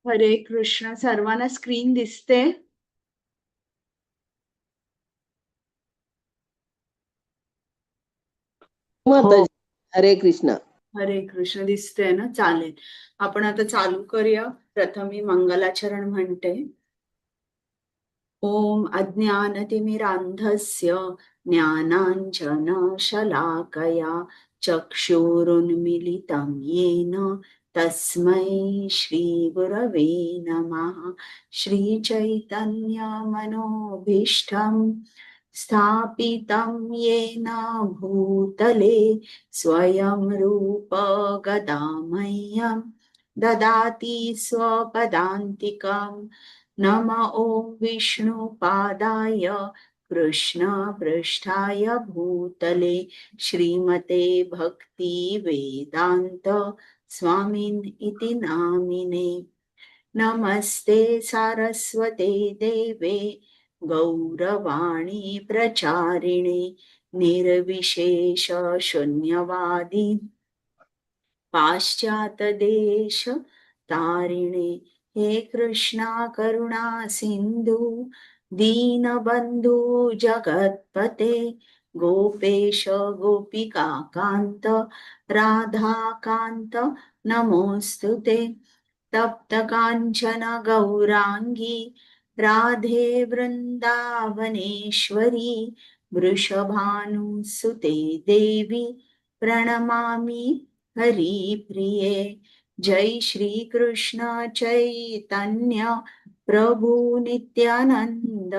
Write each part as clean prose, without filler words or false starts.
हरे कृष्ण. सर्वांना स्क्रीन दिसते? माताजी, हरे कृष्ण. हरे कृष्ण दिसते ना? चालेल. आपण आता चालू करूया. प्रथम मी मंगलाचरण म्हणते. ओम अज्ञानतिमिरान्धस्य ज्ञानाञ्जनशलाकया चक्षुरुन्मीलितं येन तस्मै श्रीगुरवे नमः. श्रीचैतन्यमनोभीष्टं स्थापितं येन भूतले स्वयं रूप गदामह्यं ददाति स्वपदान्तिकम्. नम ॐ विष्णुपादाय कृष्णपृष्ठाय भूतले श्रीमते भक्ति वेदान्त स्वामिन् इति नामिने. नमस्ते सारस्वते देवे गौरवाणी प्रचारिणे निर्विशेष शून्यवादी पाश्चातदेश तारिणे. हे कृष्णा करुणा सिंधु दीनबंधु जगत्पते गोपेश गोपिका कांत राधाकांत नमोस्तुते. तप्त कांचन गौरांगी राधे वृंदावनेश्वरी वृषभानुसुते देवी प्रणमामि हरिप्रिये. जय श्री कृष्ण चैतन्य प्रभु नित्यानंद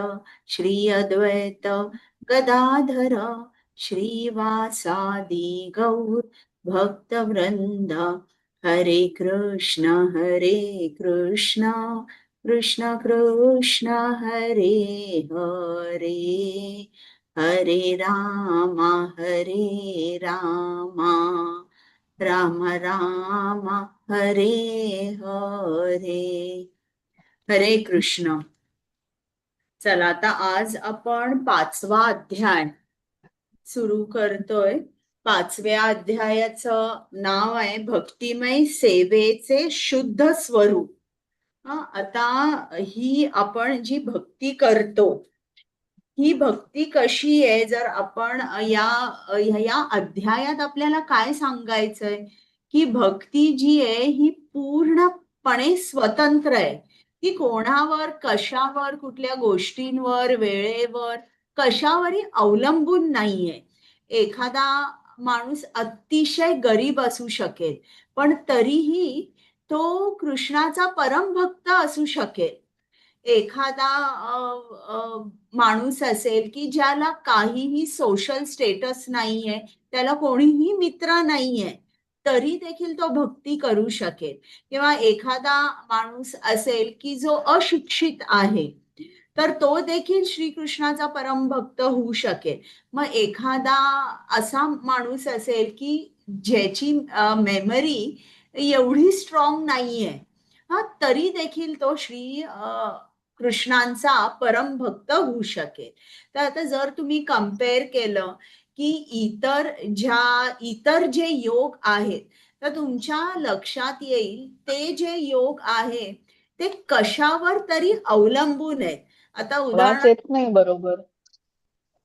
श्री अद्वैत गदाधर श्रीवासादि गौर भक्तवृंद. हरे कृष्ण कृष्ण कृष्ण हरे हरे हरे राम राम राम हरे हरे. हरे कृष्ण. चला आता आज आपण 5वा अध्याय सुरू करतोय. 5व्या अध्यायाचं नाव आहे भक्तिमय सेवेचे शुद्ध स्वरूप. आता ही आपण जी भक्ती करतो ही भक्ती कशी आहे, जर आपण या अध्यायात आपल्याला काय सांगायचंय की भक्ती जी आहे ही पूर्णपणे स्वतंत्र आहे. ती कोणावर, कशावर, कुठल्या गोष्टींवर, वेळेवर, कशावरही अवलंबून नाहीये. एखादा माणूस अतिशय गरीब असू शकेल पण तरीही तो कृष्णाचा परम भक्त असू शकेल. एखादा माणूस असेल की ज्याला काहीही सोशल स्टेटस नाहीये, त्याला कोणीही मित्र नाहीये, तरी देखील तो भक्ती करू शकेल. किंवा एखादा माणूस असेल की जो अशिक्षित आहे तर तो देखील श्रीकृष्णाचा परम भक्त होऊ शकेल. मग एखादा असा माणूस असेल की ज्याची मेमरी एवढी स्ट्रॉंग नाहीये, तरी देखील तो कृष्णांचा परम भक्त होऊ शकेल. तर आता जर तुम्ही कम्पेअर केलं की इतर जे योग आहेत तर तुमच्या लक्षात येईल ते जे योग आहे ते कशावर तरी अवलंबून आहेत. आता आवाज येत नाही बरोबर.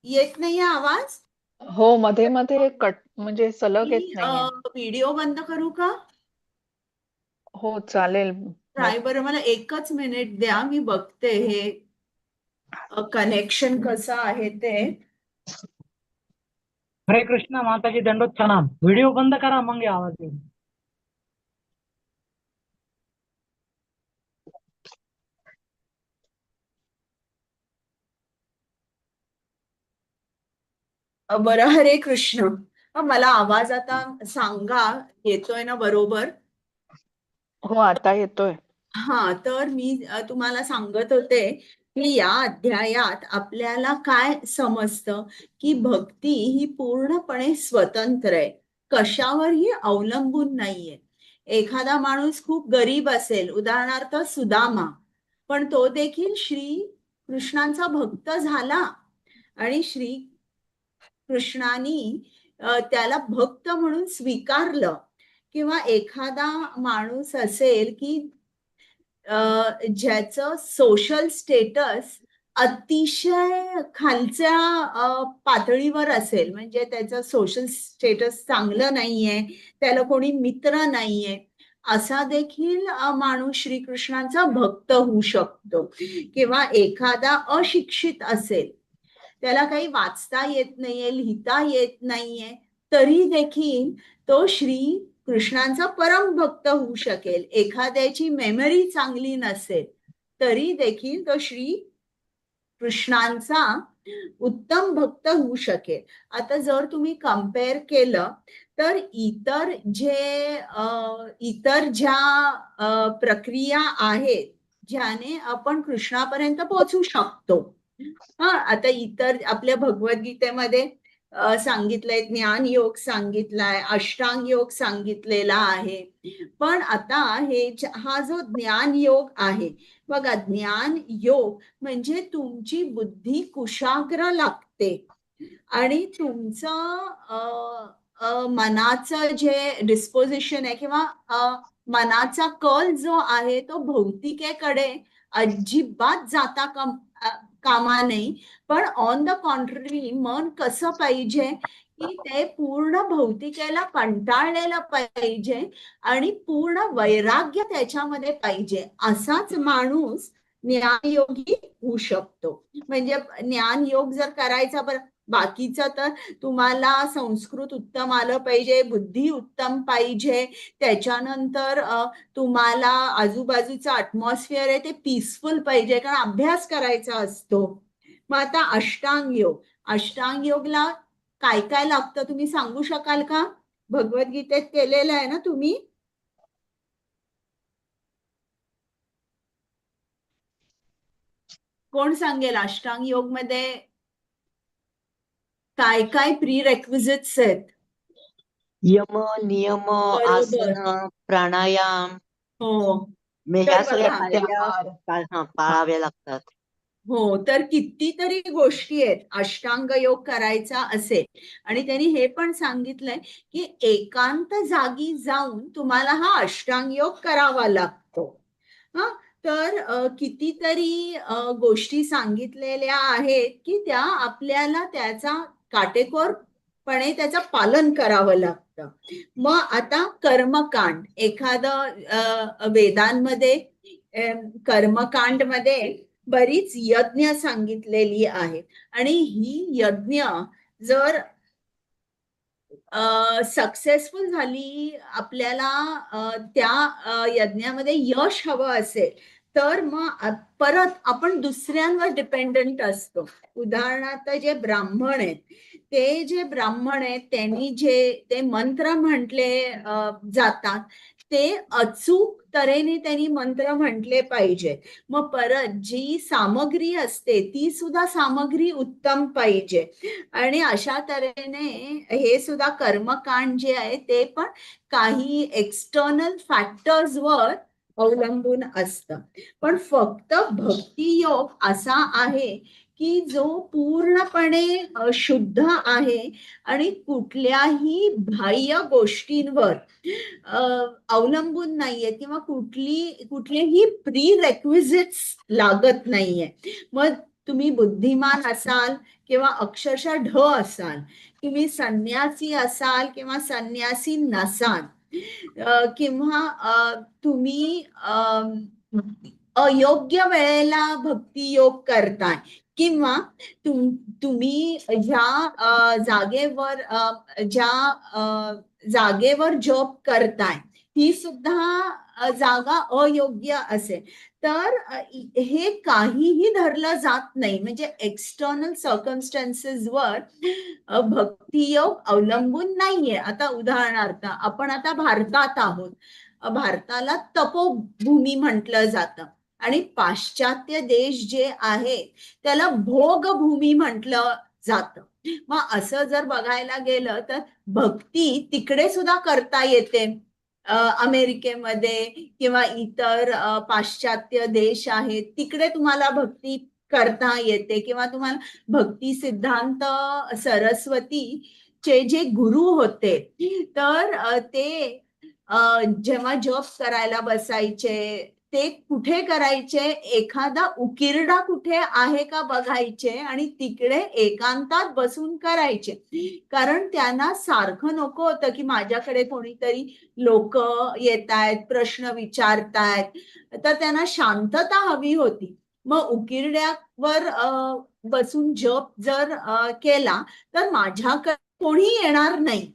येत नाहीये आवाज? हो, मध्ये मध्ये कट म्हणजे सलग येत नाहीये. व्हिडिओ बंद करू का? हो चालेल. ट्राय बरं, मला एकच मिनिट द्या, मी बघते हे कनेक्शन कसं आहे ते. हरे कृष्ण माताजी, दंडोत प्रणाम. व्हिडिओ बंद करा मग आवाज येईल. बरं. हरे कृष्ण. मला आवाज आता सांगा, येतोय ना बरोबर? हो आता येतोय. तर मी तुम्हाला सांगत होते की या अध्यायात आपल्याला काय समजतं की भक्ती ही पूर्णपणे स्वतंत्र आहे, कशावरही अवलंबून नाहीये. एखादा माणूस खूप गरीब असेल, उदाहरणार्थ सुदामा, पण तो देखील श्री कृष्णांचा भक्त झाला आणि श्री कृष्णानी त्याला भक्त म्हणून स्वीकारलं. किंवा एखादा माणूस असेल की ज्याचं सोशल स्टेटस अतिशय खालच्या पातळीवर असेल, म्हणजे त्याचं सोशल स्टेटस चांगलं नाहीये, त्याला कोणी मित्र नाहीये, असा देखील माणूस श्रीकृष्णांचा भक्त होऊ शकतो. किंवा एखादा अशिक्षित असेल, त्याला काही वाचता येत नाहीये, लिहिता येत नाहीये, तरी देखील तो श्री कृष्णांचा परम भक्त होऊ शकेल. एखाद्याची मेमरी चांगली नसेल तरी देखील तो श्री कृष्णांचा उत्तम भक्त होऊ शकेल. आता जर तुम्ही कम्पेअर केलं तर इतर ज्या प्रक्रिया आहेत ज्याने आपण कृष्णापर्यंत पोहोचू शकतो. आता इतर आपल्या भगवद्गीतेमध्ये सांगितलंय, ज्ञान योग सांगितलाय, अष्टांग योग सांगितलेला आहे. पण आता हा जो ज्ञान योग आहे बघा, ज्ञान योग म्हणजे तुमची बुद्धी कुशाग्र लागते आणि तुमचं मनाचं जे डिस्पोजिशन आहे किंवा मनाचा कल जो आहे तो भौतिकेकडे अजिबात जाता कामा नाही. पण ऑन द कॉन्ट्ररी मन कसं पाहिजे की ते पूर्ण भौतिकेला कंटाळलेलं पाहिजे आणि पूर्ण वैराग्य त्याच्यामध्ये पाहिजे. असाच माणूस ज्ञानयोगी होऊ शकतो. म्हणजे ज्ञानयोग जर करायचा, बाकीचं तर तुम्हाला संस्कृत उत्तम आलं पाहिजे, बुद्धी उत्तम पाहिजे, त्याच्यानंतर तुम्हाला आजूबाजूचं अटमॉस्फिअर आहे ते पीसफुल पाहिजे, कारण अभ्यास करायचा असतो. मग आता अष्टांग योगला काय काय लागतं तुम्ही सांगू शकाल का? भगवद्गीतेत केलेलं आहे ना तुम्ही? कोण सांगेल अष्टांग योग मध्ये काय काय प्री रेक्विजिट्स आहेत? यम, नियम, बरोबर. आसन, प्राणायाम, हो, ह्या तर सगळ्या बघा, क्रिया पाळाव्या लागतात. हो, तर कितीतरी गोष्टी आहेत अष्टांग योग करायचा असेल. आणि त्यांनी हे पण सांगितलंय की एकांत जागी जाऊन तुम्हाला हा अष्टांग योग करावा लागतो. तर कितीतरी गोष्टी सांगितलेल्या आहेत की त्या आपल्याला त्याचा काटेकोरपणे त्याचं पालन करावं लागतं. मग आता कर्मकांड, एखादं वेदांमध्ये कर्मकांड मध्ये बरीच यज्ञ सांगितलेली आहेत आणि ही यज्ञ जर सक्सेसफुल झाली, आपल्याला त्या यज्ञामध्ये यश हवं असेल तर मग परत आपण दुसऱ्यांवर डिपेंडंट असतो. उदाहरणार्थ जे ब्राह्मण आहेत, ते जे ब्राह्मण आहेत त्यांनी जे ते मंत्र म्हटले जातात ते अचूक तऱ्हेने त्यांनी मंत्र म्हटले पाहिजे. मग परत जी सामग्री असते ती सुद्धा सामग्री उत्तम पाहिजे. आणि अशा तऱ्हेने हे सुद्धा कर्मकांड जे आहे ते पण काही एक्सटर्नल फॅक्टर्सवर अवलंबून असतं. पण फक्त भक्तियोग असा आहे की जो पूर्णपणे शुद्ध आहे आणि कुठल्याही बाह्य गोष्टींवर अवलंबून नाहीये किंवा कुठलेही प्री रेक्विजिट्स लागत नाहीये. मग तुम्ही बुद्धिमान असाल किंवा अक्षरशः ढ असाल, तुम्ही संन्यासी असाल किंवा संन्यासी नसाल, किंवा तुम्ही अयोग्य वेळेला भक्तियोग करताय किंवा तुम्ही ज्या जागेवर जॉब करताय ही सुद्धा जागा अयोग्य असेल तर हे काहीही धरलं जात नाही. म्हणजे एक्सटर्नल सर्कमस्टन्सेसवर भक्तियोग अवलंबून नाहीये. आता उदाहरणार्थ आपण आता भारतात आहोत, भारताला तपोभूमी म्हटलं जातं आणि पाश्चात्य देश जे आहे त्याला भोगभूमी म्हटलं जातं. मग असं जर बघायला गेलं तर भक्ती तिकडे सुद्धा करता येते, अमेरिकेमध्ये किंवा इतर पाश्चात्य देश आहेत तिकडे तुम्हाला भक्ती करता येते. किंवा तुम्हाला भक्ती सिद्धांत सरस्वतीचे जे गुरु होते तर ते जेव्हा जॉब करायला बसायचे ते कुठे करायचे, एखादा उकिरडा कुठे आहे का बघायचे आणि तिकडे एकांतात बसून करायचे. कारण त्यांना सारखं नको होतं की माझ्याकडे कोणीतरी लोक येतायत, प्रश्न विचारतायत, तर त्यांना शांतता हवी होती. मग उकिरड्यावर बसून जप जर केला तर माझ्याकडे कोणी येणार नाही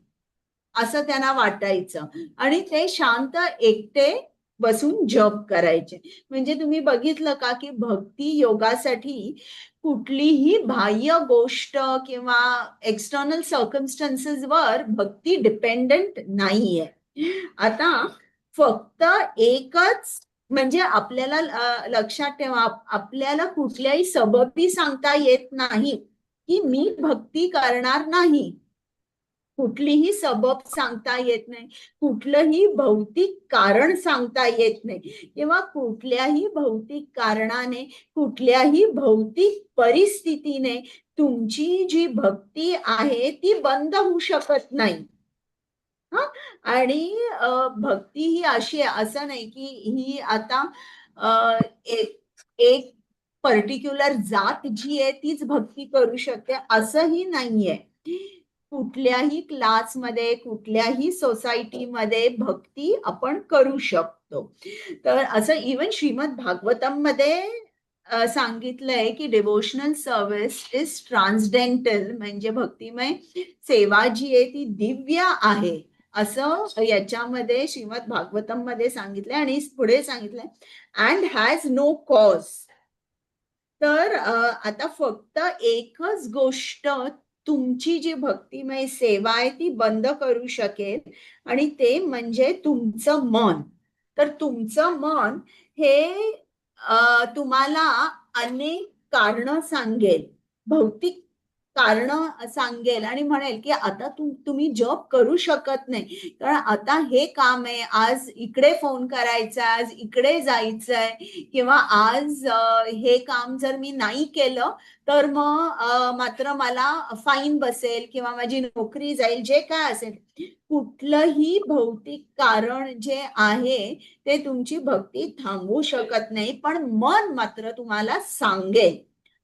असं त्यांना वाटायचं आणि ते शांत एकटे बसून जप करायचे. म्हणजे तुम्ही बघितलं का की भक्ती योगासाठी कुठलीही बाह्य गोष्ट किंवा एक्सटर्नल सर्कमस्टन्सेस वर भक्ती डिपेंडंट नाहीये. आता फक्त एकच म्हणजे आपल्याला लक्षात ठेवा, आपल्याला कुठल्याही सबबी सांगता येत नाही की मी भक्ती करणार नाही. कुठलीही सबब सांगता येत नाही, कुठलंही भौतिक कारण सांगता येत नाही किंवा कुठल्याही भौतिक कारणाने, कुठल्याही भौतिक परिस्थितीने तुमची जी भक्ती आहे ती बंद होऊ शकत नाही. आणि भक्ती ही अशी आहे, असं नाही की ही आता एक पर्टिक्युलर जात जी आहे तीच भक्ती करू शकते असंही नाहीये. कुठल्याही क्लासमध्ये, कुठल्याही सोसायटीमध्ये भक्ती आपण करू शकतो. तर असं इवन श्रीमद भागवतम मध्ये सांगितलंय की डिवोशनल सर्व्हिस इज ट्रान्सडेंटल, म्हणजे भक्तिमय सेवा जी आहे ती दिव्य आहे असं याच्यामध्ये श्रीमद भागवतम मध्ये सांगितलंय. आणि पुढे सांगितलंय अँड हॅज नो कॉज. तर आता फक्त एकच गोष्ट तुमची जी भक्तिमय सेवा आहे ती बंद करू शकेल आणि ते म्हणजे तुमचं मन. तर तुमचं मन हे तुम्हाला अनेक कारण सांगेल, भौतिक कारण सांगेल आणि म्हणेल की आता तुम्ही जॉब करू शकत नाही कारण आता हे काम आहे, आज इकडे फोन करायचा, आज इकडे जायचंय, किंवा आज हे काम जर मी नाही केलं तर मग मात्र मला फाईन बसेल किंवा माझी नोकरी जाईल, जे काय असेल. कुठलंही भौतिक कारण जे आहे ते तुमची भक्ती थांबवू शकत नाही, पण मन मात्र तुम्हाला सांगेल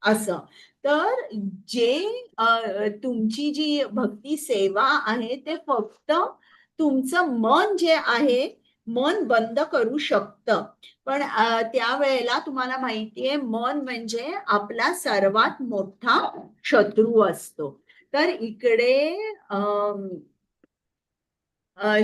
असं. तर जे तुमची जी भक्ती सेवा आहे ते फक्त तुमचं मन जे आहे, मन बंद करू शकतं. पण त्यावेळेला तुम्हाला माहितीये मन म्हणजे आपला सर्वात मोठा शत्रू असतो. तर इकडे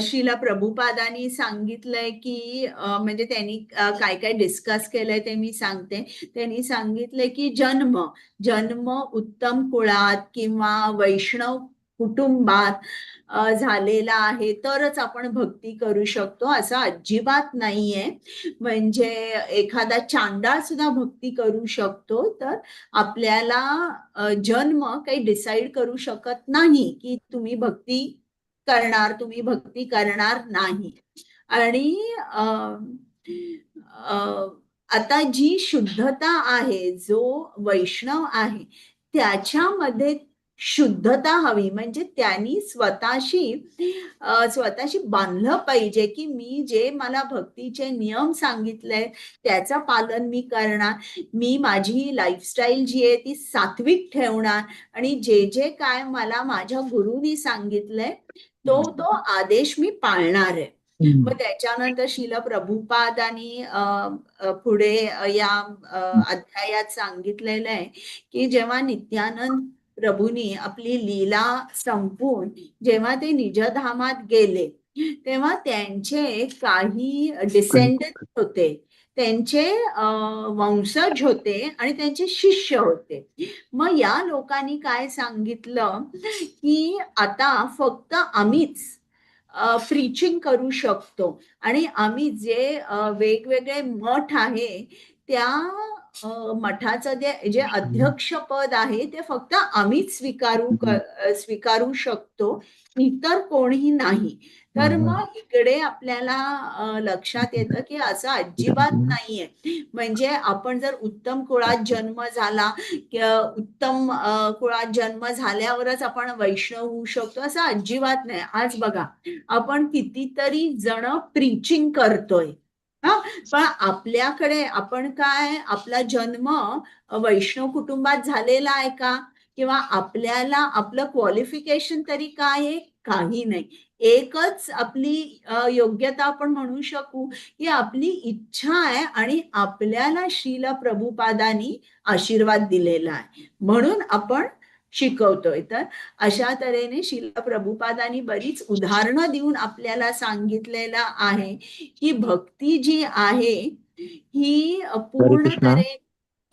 श्रील प्रभुपादांनी सांगितलंय की म्हणजे त्यांनी काय काय डिस्कस केलंय ते मी सांगते. त्यांनी सांगितलंय की जन्म उत्तम कुळात किंवा वैष्णव कुटुंबात झालेला आहे तरच आपण भक्ती करू शकतो असं अजिबात नाहीये. म्हणजे एखादा चांडाळ सुद्धा भक्ती करू शकतो. तर आपल्याला जन्म काही डिसाईड करू शकत नाही की तुम्ही भक्ती करणार नाही. आणि आता जी शुद्धता आहे, जो वैष्णव आहे त्याच्यामध्ये शुद्धता हवी. म्हणजे त्यांनी स्वतःशी बांधलं पाहिजे की मी जे मला भक्तीचे नियम सांगितले त्याचं पालन मी करणार, मी माझी लाईफस्टाईल जी आहे ती सात्विक ठेवणार आणि जे जे काय मला माझ्या गुरुनी सांगितलंय तो आदेश मी पाळणार आहे. मग त्याच्यानंतर श्रील प्रभुपादांनी पुढे या अध्यायात सांगितलेलं आहे की जेव्हा नित्यानंद प्रभूंनी आपली लीला संपवून जेव्हा ते निजधामात गेले तेव्हा त्यांचे काही डिसेंडंट होते, त्यांचे वंशज होते आणि त्यांचे शिष्य होते. मग या लोकांनी काय सांगितलं की आता फक्त आम्हीच प्रीचिंग करू शकतो आणि आम्ही जे वेगवेगळे मठ आहे त्या मठाचं जे अध्यक्ष पद आहे ते फक्त आम्हीच स्वीकारू शकतो, इतर कोणीही नाही. तर मग इकडे आपल्याला लक्षात येतं की असं अजिबात नाहीये. म्हणजे आपण जर उत्तम कुळात जन्म झाला, उत्तम कुळात जन्म झाल्यावरच आपण वैष्णव होऊ शकतो असं अजिबात नाही. आज बघा आपण कितीतरी जण प्रीचिंग करतोय पण आपल्याकडे आपण काय आपला जन्म वैष्णव कुटुंबात झालेला आहे का? किंवा आपल्याला आपलं क्वालिफिकेशन तरी काय आहे? काही नाही. एकच आपली योग्यता आपण म्हणू शकू की आपली इच्छा आहे आणि आपल्याला श्रील प्रभुपादांनी आशीर्वाद दिलेला आहे म्हणून आपण शिकवतोय. तर अशा तऱ्हेने श्रील प्रभुपादांनी बरीच उदाहरणं देऊन आपल्याला सांगितलेलं आहे की भक्ती जी आहे ही पूर्ण कृष्णा. तऱ्हे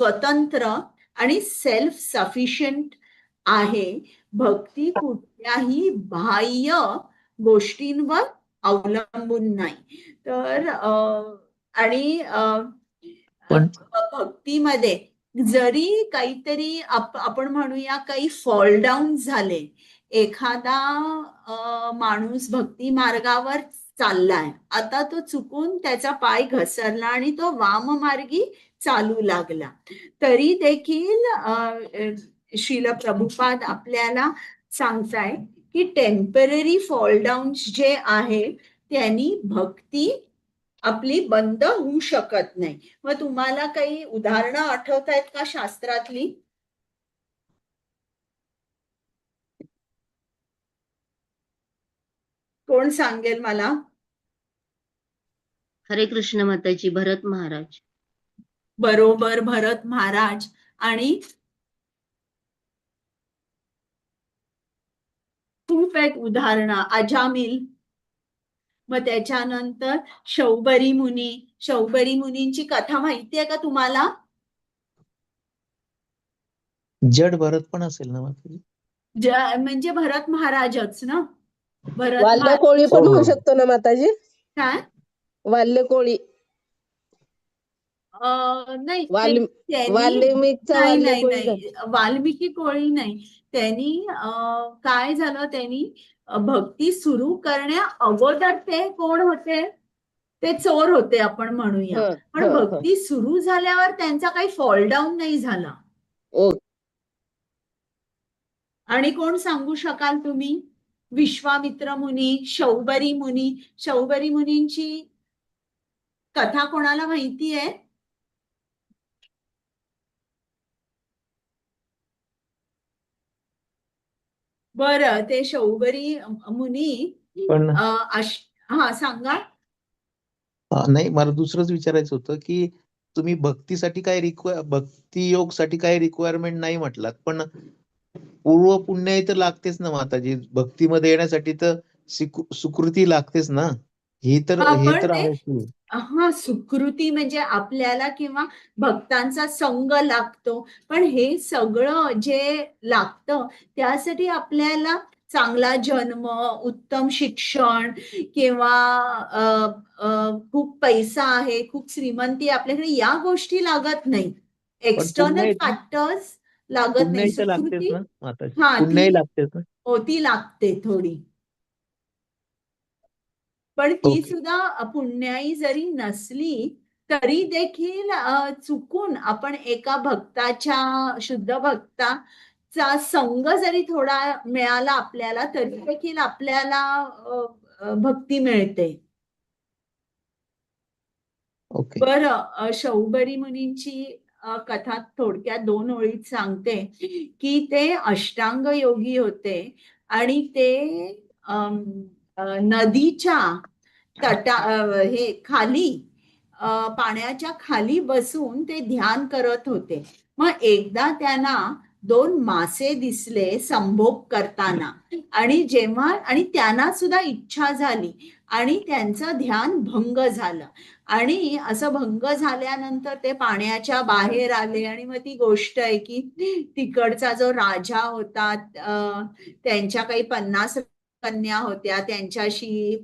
स्वतंत्र आणि सेल्फ सफिशियंट आहे. भक्ती कुठल्याही बाह्य गोष्टींवर अवलंबून नाही. तर आणि पण भक्तीमध्ये जरी काहीतरी आपण म्हणूया काही फॉल डाऊन झाले, एखादा माणूस भक्ती मार्गावर चाललाय, आता तो चुकून त्याचा पाय घसरला आणि तो वाममार्गी चालू लागला, तरी देखील श्रील प्रभुपाद आपल्याला सांगताय की टेम्पररी फॉल डाऊन्स जे आहे त्यांनी भक्ती आपली बंद होऊ शकत नाही. मग तुम्हाला काही उदाहरणं आठवत आहेत का शास्त्रातली? कोण सांगेल मला? हरे कृष्ण माताजी. भरत महाराज. बरोबर, भरत महाराज. आणि खूप आहेत उदाहरणं. अजामिल, मग त्याच्यानंतर शौबरी मुनी. शौबरी मुनींची कथा माहिती आहे का तुम्हाला? जड भरत पण असेल ना माताजी? म्हणजे भरत महाराजच ना. भरत वाल्य महाराज कोळी पण हो, होऊ हो. शकतो ना माताजी? काय वाल्य कोळी, नाही त्यांनी वाल्मिकचा नाही वाल्य नाही कोळी का? नाही वाल्मिकी कोळी नाही. त्यांनी काय झालं, त्यांनी भक्ती सुरू करण्या अगोदर ते कोण होते? ते चोर होते आपण म्हणूया. हं, पण हं, हं. भक्ती सुरू झाल्यावर त्यांचा काही फॉल डाऊन नाही झाला. ओ, आणि कोण सांगू शकाल तुम्ही? विश्वामित्र मुनी, शौबरी मुनी. शौबरी मुनींची कथा कोणाला माहिती आहे? बरं, ते शौबरी मुनी पण हा सांगा. नाही, मला दुसरंच विचारायचं होतं की तुम्ही भक्तीसाठी काय भक्ती योगसाठी काही रिक्वायरमेंट नाही म्हटलात, पण पूर्व पुण्य तर लागतेच ना माताजी. भक्तीमध्ये येण्यासाठी तर सुकृती लागतेच ना. हे पण ते आहेच की. सुकृती म्हणजे आपल्याला किंवा भक्तांचा संग लागतो. पण हे सगळं जे लागतं त्यासाठी आपल्याला चांगला जन्म, उत्तम शिक्षण किंवा खूप पैसा आहे, खूप श्रीमंती आपल्याकडे, या गोष्टी लागत नाही. पण एक्सटर्नल फॅक्टर्स लागत नाही. पुण्याही तर लागतेच सुकृती ना माताजी. ती पुण्याही लागतेच ना. ती लागते थोडी. पण ती ओके. सुद्धा पुण्याई जरी नसली तरी देखील चुकून आपण एका भक्ताच्या, शुद्ध भक्ताचा संग जरी थोडा मिळाला आपल्याला, तरी देखील आपल्याला भक्ती मिळते. ओके. बरं, शौबरी मुनींची कथा थोडक्यात 2 ओळीत सांगते की ते अष्टांग योगी होते आणि ते नदीच्या हे खाली, पाण्याच्या खाली बसून ते ध्यान करत होते. मग एकदा त्यांना 2 मासे दिसले संभोग करताना, आणि त्यांना सुद्धा इच्छा झाली आणि त्यांचं ध्यान भंग झालं. आणि असं भंग झाल्यानंतर ते पाण्याच्या बाहेर आले आणि मग ती गोष्ट आहे की तिकडचा जो राजा होता, त्यांच्या काही 50 कन्या होत्या, त्यांच्याशी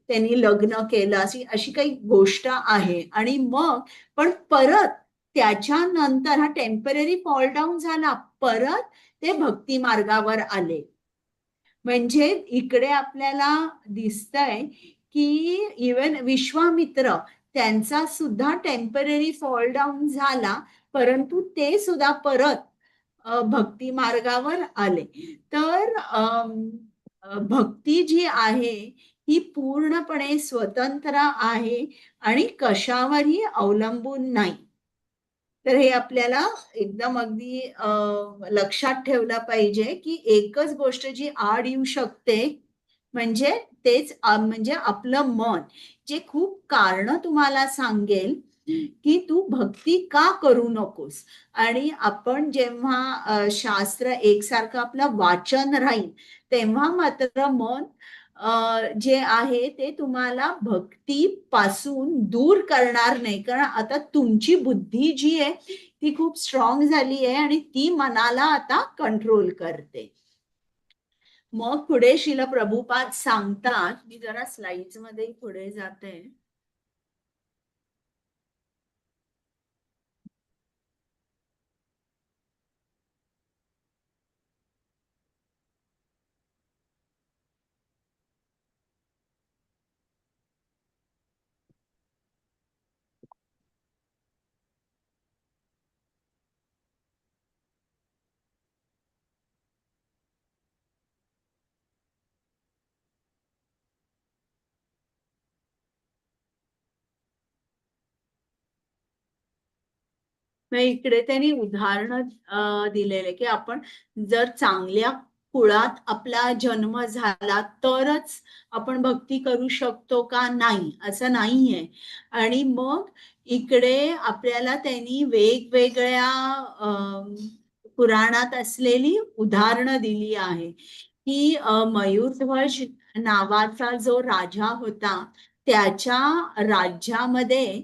त्यांनी लग्न केलं, अशी काही गोष्ट आहे. आणि मग पण परत त्याच्यानंतर हा टेम्पररी फॉल डाऊन झाला, परत ते भक्ती मार्गावर आले. म्हणजे इकडे आपल्याला दिसतंय की इवन विश्वामित्र, त्यांचा सुद्धा टेम्पररी फॉल डाऊन झाला, परंतु ते सुद्धा परत भक्ती मार्गावर आले. तर भक्ती जी आहे ही पूर्णपणे स्वतंत्र आहे आणि कशावरही अवलंबून नाही. तर हे आपल्याला एकदम अगदी लक्षात ठेवलं पाहिजे की एकच गोष्ट जी आड येऊ शकते म्हणजे तेच म्हणजे आपलं मन, जे खूप कारण तुम्हाला सांगेल की तू भक्ती का करू नकोस. आणि आपण जेव्हा शास्त्र एकसारखं आपलं वाचन राहील तेव्हा मात्र मन जे आहे ते तुम्हाला भक्तीपासून दूर करणार नाही. कारण आता तुमची बुद्धी जी आहे ती खूप स्ट्रॉंग झाली आहे आणि ती मनाला आता कंट्रोल करते. मग पुढे श्रील प्रभुपाद सांगतात, मी जरा स्लाइड्स मध्ये पुढे जाते. मग इकडे त्यांनी उदाहरण दिलेले की आपण जर चांगल्या कुळात आपला जन्म झाला तरच आपण भक्ती करू शकतो का, नाही, असं नाहीये. आणि मग इकडे आपल्याला त्यांनी वेगवेगळ्या पुराणात असलेली उदाहरणं दिली आहे की मयूरध्वज नावाचा जो राजा होता त्याच्या राज्यामध्ये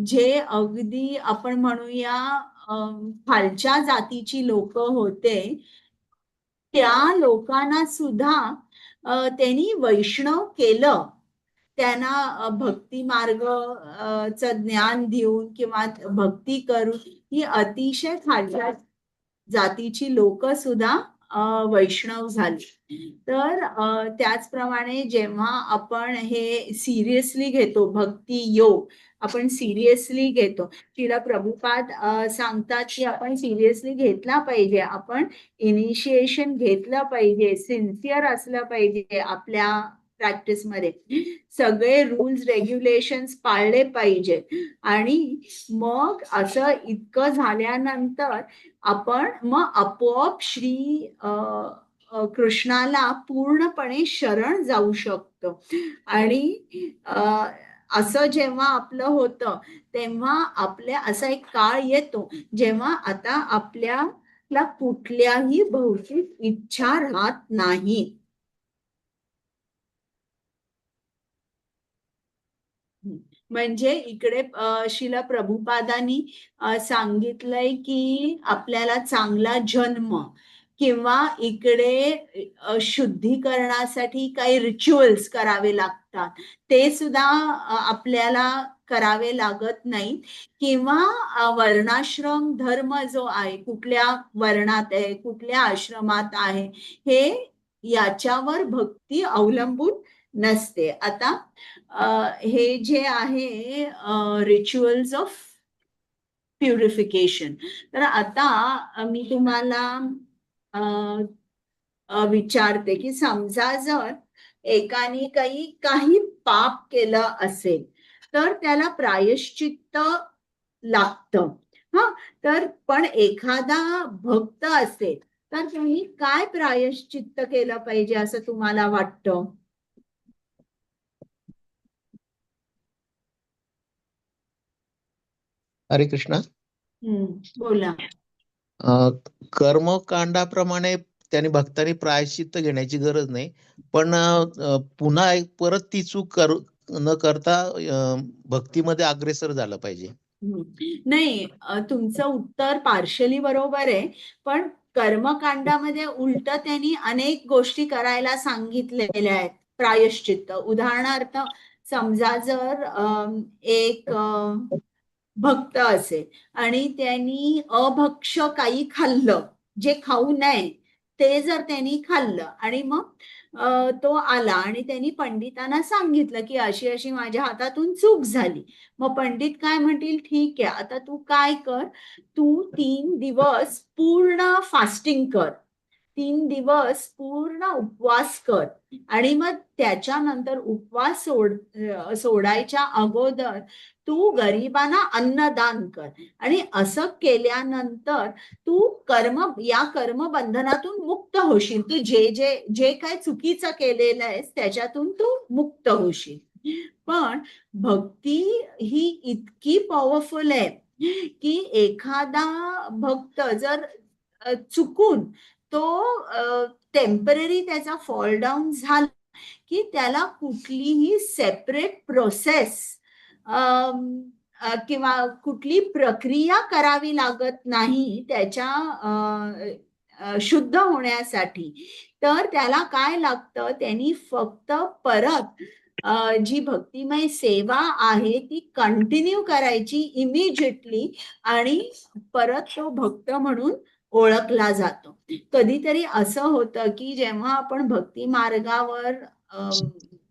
जे अगदी आपण म्हणूया खालच्या जातीची लोक होते त्या लोकांना सुद्धा त्यांनी वैष्णव केलं. त्यांना भक्ती मार्ग च ज्ञान देऊन किंवा भक्ती करून ही अतिशय खालच्या जातीची लोक सुद्धा वैष्णव झाली. तर त्याचप्रमाणे जेव्हा आपण हे सिरियसली घेतो, भक्ती योग आपण सिरियसली घेतो, तिला प्रभुपाद सांगतात की आपण सिरियसली घेतला पाहिजे, आपण इनिशिएशन घेतलं पाहिजे, सिन्सिअर असलं पाहिजे आपल्या प्रॅक्टिस मध्ये, सगळे रूल्स रेग्युलेशन्स पाळले पाहिजे. आणि मग असं इतकं झाल्यानंतर आपण मग आपोआप श्री कृष्णाला पूर्णपणे शरण जाऊ शकतो. आणि असं जेव्हा आपलं होतं तेव्हा आपल्या असा एक काळ येतो जेव्हा आता आपल्याला कुठल्याही भौतिक इच्छा राहत नाही. म्हणजे इकडे श्रील प्रभुपादांनी सांगितलंय की आपल्याला चांगला जन्म किंवा इकडे शुद्धीकरणासाठी काही रिच्युअल्स करावे लागतात, ते सुद्धा आपल्याला करावे लागत नाही. किंवा वर्णाश्रम धर्म जो आहे, कुठल्या वर्णात आहे, कुठल्या आश्रमात आहे, हे याच्यावर भक्ती अवलंबून नसते. आता हे जे आहे रिच्युअल्स ऑफ प्युरिफिकेशन, तर आता मी तुम्हाला विचारते की समजा जर एकाने काही पाप केलं असेल तर त्याला प्रायश्चित्त लागतं. हा, तर पण एखादा भक्त असेल तर त्यांनी काय प्रायश्चित्त केलं पाहिजे असं तुम्हाला वाटतं? हरे कृष्णा. बोला. कर्मकांडाप्रमाणे त्याने भक्तांनी प्रायश्चित्त घेण्याची गरज नाही, पण पुन्हा परत ती चूक न करता भक्तीमध्ये अग्रेसर झालं पाहिजे. नाही, तुमचं उत्तर पार्शली बरोबर आहे, पण कर्मकांडामध्ये उलट त्यांनी अनेक गोष्टी करायला सांगितलेल्या आहेत प्रायश्चित्त. उदाहरणार्थ समजा जर एक भक्त असेल आणि त्यांनी अभक्ष्य काही खाल्लं, जे खाऊ नये ते जर त्यांनी खाल्लं आणि मग तो आला आणि त्यांनी पंडितांना सांगितलं की अशी अशी माझ्या हातातून चूक झाली. मग पंडित काय म्हणतील, ठीक आहे, आता तू काय कर, तू 3 दिवस पूर्ण फास्टिंग कर. 3 दिवस पूर्ण उपवास कर आणि मग त्याच्यानंतर उपवास सोडायच्या अगोदर तू गरिबांना अन्नदान कर आणि असं केल्यानंतर तू या कर्मबंधनातून मुक्त होशील. तू जे काय चुकीचं केलेलं आहेस त्याच्यातून तू मुक्त होशील. पण भक्ती ही इतकी पॉवरफुल आहे की एखादा भक्त जर चुकून तो टेम्पररी त्याचा फॉल डाऊन झाला की त्याला कुठलीही सेपरेट प्रोसेस किंवा कुठली प्रक्रिया करावी लागत नाही त्याच्या शुद्ध होण्यासाठी. तर त्याला काय लागतं, त्यांनी फक्त परत जी भक्तिमय सेवा आहे ती कंटिन्यू करायची इमिजिएटली आणि परत तो भक्त म्हणून ओळखला जातो. कधीतरी असं होतं की जेव्हा आपण भक्ती मार्गावर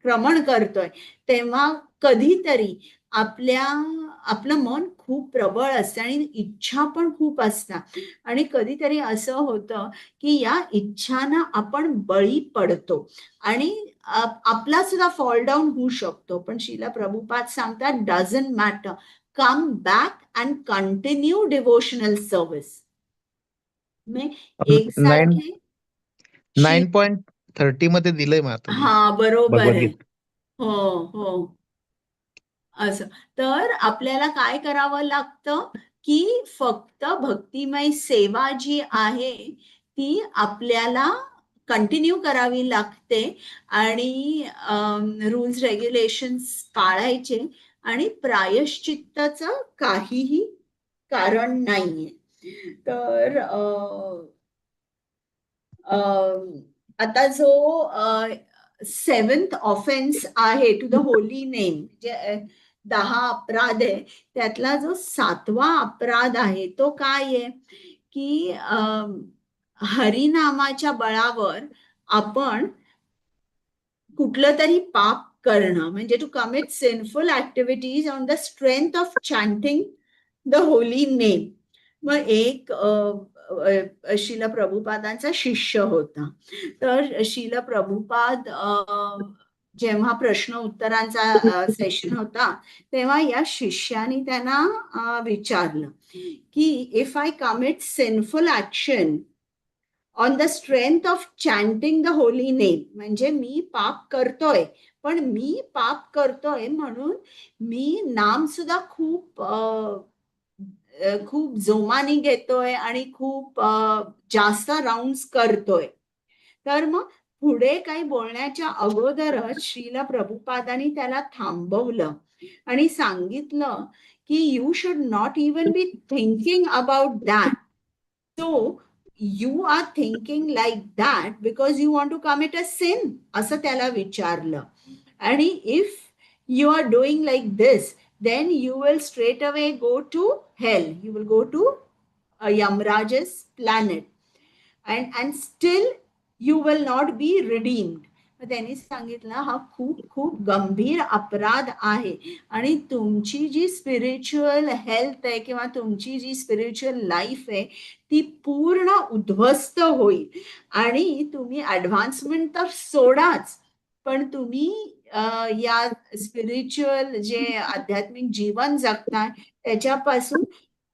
क्रमण करतोय तेव्हा कधीतरी आपलं मन खूप प्रबळ असतं आणि इच्छा पण खूप असतात आणि कधीतरी असं होतं की या इच्छांना आपण बळी पडतो आणि आपला सुद्धा फॉल डाऊन होऊ शकतो. पण श्रील प्रभुपाद सांगतात doesn't matter, come back and continue devotional service. एकसारखे 9.30 मध्ये दिलंय माताजी हा बरोबर आहे. भगवद्गीता. हो हो असं. तर आपल्याला काय करावं लागतं की फक्त भक्तिमय सेवा जी आहे ती आपल्याला कंटिन्यू करावी लागते आणि रूल्स रेग्युलेशन्स पाळायचे आणि प्रायश्चित्ताचं काहीही कारण नाहीये. तर आता जो 7th ऑफेन्स आहे टू द होली नेम, जे 10 अपराध आहे त्यातला जो 7वा अपराध आहे तो काय आहे की हरिनामाच्या बळावर आपण कुठलं तरी पाप करणं, म्हणजे to commit sinful activities on the strength of chanting the holy name. मग एक श्रील प्रभुपादांचा शिष्य होता. तर श्रील प्रभुपाद जेव्हा प्रश्न उत्तरांचा सेशन होता तेव्हा या शिष्याने त्यांना विचारलं की if I commit sinful action on the strength of chanting the holy name, म्हणजे मी पाप करतोय पण मी पाप करतोय म्हणून मी नाम सुद्धा खूप जोमाने घेतोय आणि खूप जास्त राऊंड्स करतोय. तर मग पुढे काही बोलण्याच्या अगोदरच श्रील प्रभुपादांनी त्याला थांबवलं आणि सांगितलं की you should not even be thinking about that. So you are thinking like that because you want to commit a sin, असं त्याला विचारलं. आणि if you are doing like this, then you will straight away go to hell. You will go to Yamraj's planet and still you will not be redeemed. त्यांनी सांगितलं हा खूप खूप गंभीर अपराध आहे आणि तुमची जी स्पिरिच्युअल हेल्थ आहे किंवा तुमची जी स्पिरिच्युअल लाईफ आहे ती पूर्ण उद्ध्वस्त होईल आणि तुम्ही ऍडव्हान्समेंट तर सोडाच पण तुम्ही या स्पिरिच्युअल जे आध्यात्मिक जीवन जगताय त्याच्यापासून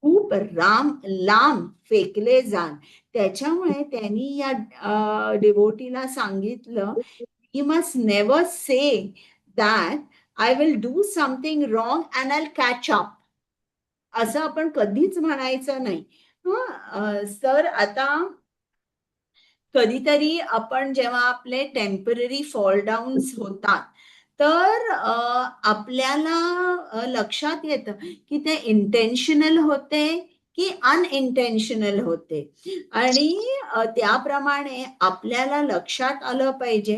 खूप लांब फेकले जाल. त्याच्यामुळे त्यांनी या डिवोटीला सांगितलं you must never say that I will do something wrong and I catch up, असं आपण कधीच म्हणायचं नाही. तर आता कधीतरी आपण जेव्हा आपले टेम्पररी फॉल डाऊन्स होतात तर आपल्याला लक्षात येतं की ते इंटेन्शनल होते की अनइंटेन्शनल होते आणि त्याप्रमाणे आपल्याला लक्षात आलं पाहिजे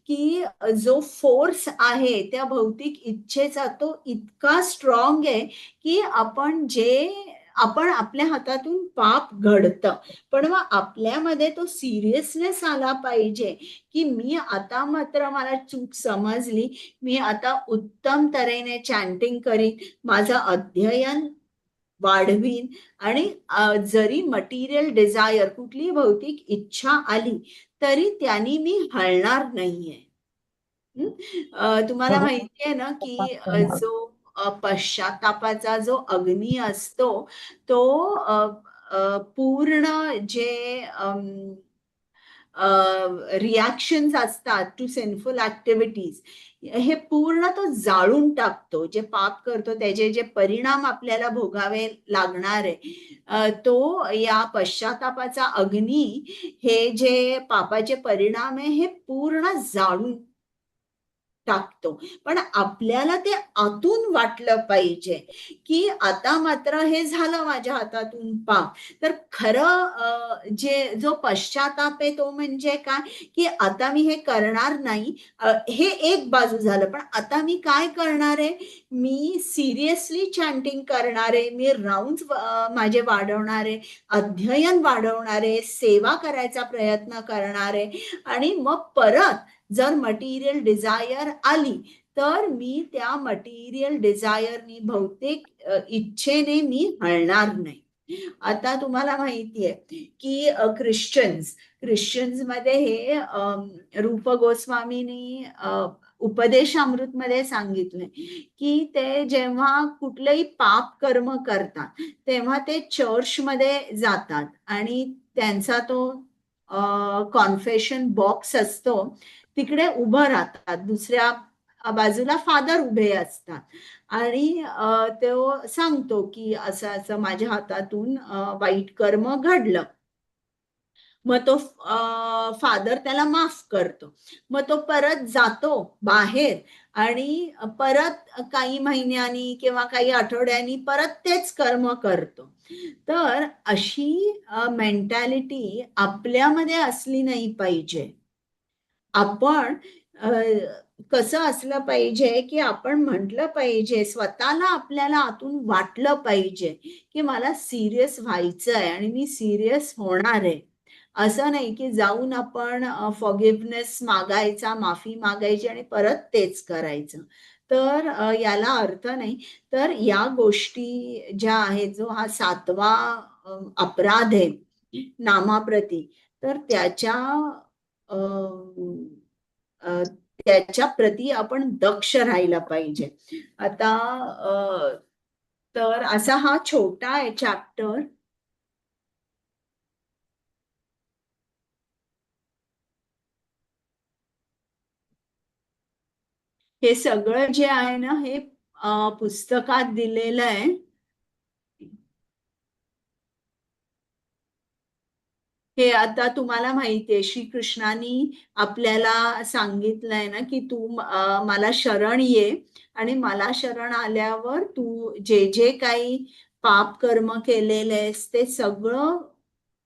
की जो फोर्स आहे त्या भौतिक इच्छेचा तो इतका स्ट्रॉंग आहे की आपण आपल्या हातातून पाप घडतं पण मग आपल्यामध्ये तो सिरियसनेस आला पाहिजे की मी आता मात्र मला चूक समजली, मी आता उत्तम तऱ्हेने चॅन्टिंग करीन, माझं अध्ययन वाढवीन आणि जरी मटेरियल डिझायर कुठली भौतिक इच्छा आली तरी त्यांनी मी हलणार नाहीये. तुम्हाला माहितीये ना की जो पश्चातापाचा जो अग्नी असतो तो पूर्ण जे रिॲक्शन्स असतात टू सिनफुल ऍक्टिव्हिटीज हे पूर्ण तो जाळून टाकतो. जे पाप करतो त्याचे जे परिणाम आपल्याला भोगावे लागणार आहे तो या पश्चातापाचा अग्नी हे जे पापाचे परिणाम आहे हे पूर्ण जाळून टाकतो. पण आपल्याला ते आतून वाटलं पाहिजे की आता मात्र हे झालं माझ्या हातातून पाप. तर खरं जो पश्चाताप आहे तो म्हणजे काय की आता मी हे करणार नाही. हे एक बाजू झालं. पण आता मी काय करणार आहे, मी सिरियसली चॅन्टिंग करणार आहे, मी राऊंड माझे वाढवणार आहे, अध्ययन वाढवणार आहे, सेवा करायचा प्रयत्न करणार आहे आणि मग परत जर मटेरियल डिझायर आली तर मी त्या मटेरियल डिझायरनी भौतिक इच्छेने मी हलणार नाही. आता तुम्हाला माहितीये की ख्रिश्चन्स मध्ये हे रूप गोस्वामींनी उपदेशामृत मध्ये सांगितले की ते जेव्हा कुठलंही पाप कर्म करतात तेव्हा ते चर्चमध्ये जातात आणि त्यांचा तो कॉन्फेशन बॉक्स असतो तिकडे उभं राहतात. दुसऱ्या बाजूला फादर उभे असतात आणि तो सांगतो की असं असं माझ्या हातातून वाईट कर्म घडलं. मग तो फादर त्याला माफ करतो. मग तो परत जातो बाहेर आणि परत काही महिन्यांनी किंवा काही आठवड्यांनी परत तेच कर्म करतो. तर अशी मेंटॅलिटी आपल्यामध्ये असली नाही पाहिजे. आपण कसं असलं पाहिजे की आपण म्हटलं पाहिजे, स्वतःला आपल्याला आतून वाटलं पाहिजे की मला सिरियस व्हायचं आहे आणि मी सिरियस होणार आहे. असं नाही की जाऊन आपण फॉरगिव्हनेस मागायचा, माफी मागायची आणि परत तेच करायचं. तर याला अर्थ नाही. तर या गोष्टी ज्या आहेत, जो हा 7वा अपराध आहे नामाप्रती, तर त्याच्या प्रती आपण दक्ष राहायला पाहिजे. आता तर असा हा छोटा आहे चॅप्टर. हे सगळं जे आहे ना हे पुस्तकात दिलेलं आहे. हे आता तुम्हाला माहितीये श्रीकृष्णानी आपल्याला सांगितलंय ना की तू मला शरण ये आणि मला शरण आल्यावर तू जे जे काही पाप कर्म केलेले आहेस ते सगळं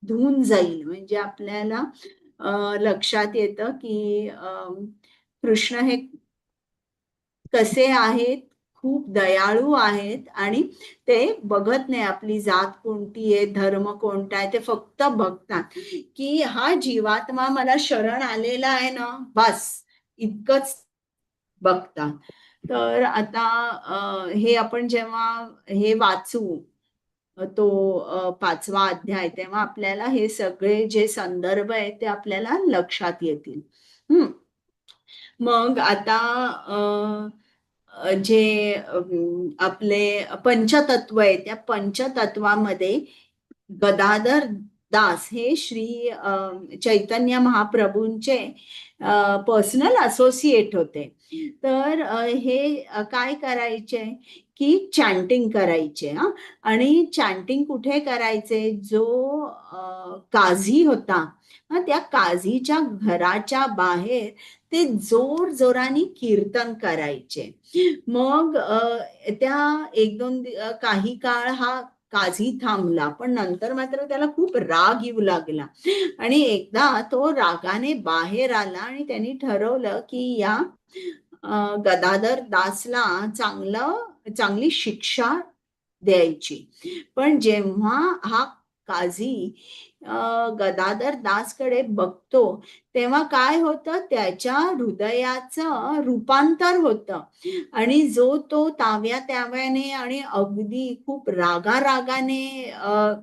धुवून जाईल. म्हणजे आपल्याला लक्षात येतं की कृष्ण हे कसे आहेत, खूप दयाळू आहेत आणि ते बघत नाही आपली जात कोणती आहे, धर्म कोणता आहे, ते फक्त बघतात की हा जीवात्मा मला शरण आलेला आहे ना, बस इतकंच बघतात. तर आता हे आपण जेव्हा हे वाचू तो 5वा अध्याय तेव्हा आपल्याला हे सगळे जे संदर्भ आहेत ते आपल्याला लक्षात येतील. मग आता जे आपले पंचतत्व आहे त्या पंचतत्वामध्ये गदाधर दास हे श्री चैतन्य महाप्रभूंचे पर्सनल असोसिएट होते. तर हे काय करायचे की चॅन्टिंग करायचे. आणि चॅन्टिंग कुठे करायचे, जो काझी होता त्या काझीच्या घराच्या बाहेर ते जोर जोराने कीर्तन करायचे. मग त्या एक दोन काही काळ हा काझी थांबला, पण नंतर मात्र त्याला खूप राग येऊ लागला आणि एकदा तो रागाने बाहेर आला आणि त्यांनी ठरवलं की या गदाधर दासला चांगली शिक्षा द्यायची. पण जेव्हा हा काझी गदाधर दासकडे बघतो तेव्हा काय होतं, त्याच्या हृदयाचं रूपांतर होतं आणि जो तो ताव्या त्याव्याने आणि अगदी खूप रागारागाने